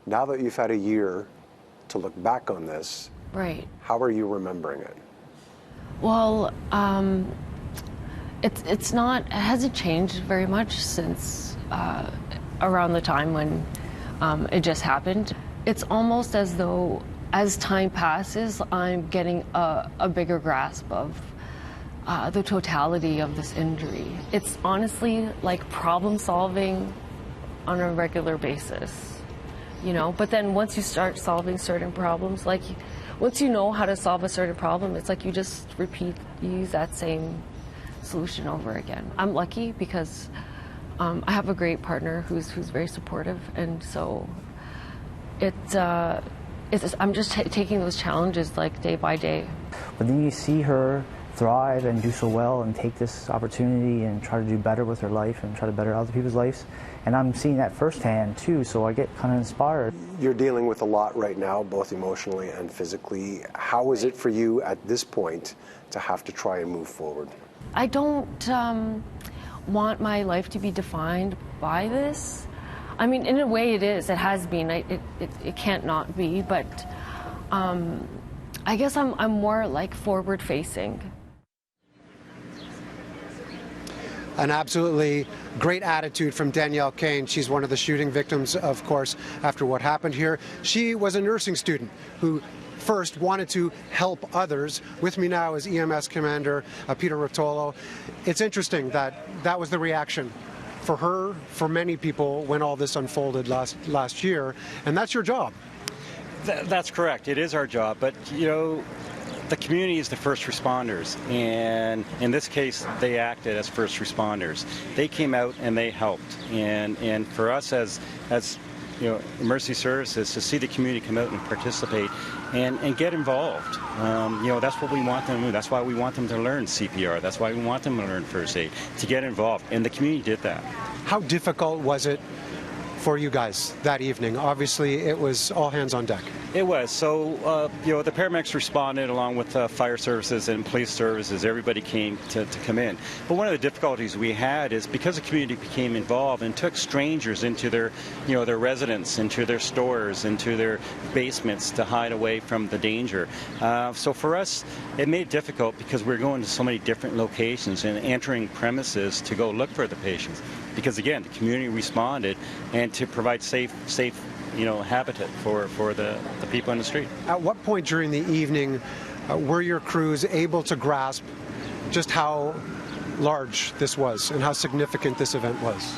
Now that you've had a year to look back on this, Right. how are you remembering it? Well, it hasn't changed very much since around the time when it just happened. It's almost as though as time passes, I'm getting a bigger grasp of the totality of this injury. It's honestly like problem solving on a regular basis, you know? But then once you start solving certain problems, like once you know how to solve a certain problem, it's like you just use that same solution over again. I'm lucky because I have a great partner who's very supportive, and so I'm just taking those challenges like day by day. But then you see her thrive and do so well and take this opportunity and try to do better with her life and try to better other people's lives. And I'm seeing that firsthand too, so I get kind of inspired. You're dealing with a lot right now, both emotionally and physically. How is it for you at this point to have to try and move forward? I don't want my life to be defined by this. I mean, in a way it is. It has been. It can't not be, but I guess I'm more like forward-facing. An absolutely great attitude from Danielle Kane. She's one of the shooting victims, of course, after what happened here. She was a nursing student who first wanted to help others. With me now is EMS Commander Peter Rotolo. It's interesting that that was the reaction for her, for many people, when all this unfolded last year, and that's your job. That's correct. It is our job, but you know, the community is the first responders, and in this case, they acted as first responders. They came out and they helped, and for us as you know, emergency services, to see the community come out and participate and get involved. You know, that's what we want them to do. That's why we want them to learn CPR. That's why we want them to learn first aid, to get involved, and the community did that. How difficult was it for you guys that evening? Obviously, it was all hands on deck. It was. So, you know, the paramedics responded along with fire services and police services. Everybody came to come in. But one of the difficulties we had is because the community became involved and took strangers into their, you know, their residence, into their stores, into their basements to hide away from the danger. So for us, it made it difficult because we're going to so many different locations and entering premises to go look for the patients. Because again, the community responded, and to provide safe, you know, habitat for the people in the street. At what point during the evening were your crews able to grasp just how large this was and how significant this event was?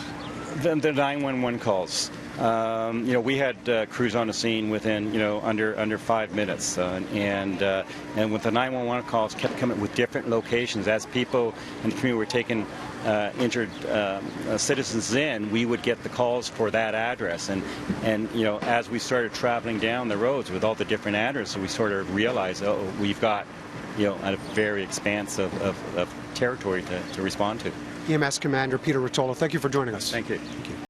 The 911 calls. You know, we had crews on the scene within, you know, under 5 minutes, and with the 911 calls kept coming with different locations. As people in the community were taking injured citizens in, we would get the calls for that address, and you know, as we started traveling down the roads with all the different addresses, we sort of realized, oh, we've got, you know, a very expansive of territory to respond to. EMS Commander Peter Rotolo, thank you for joining us. Thank you.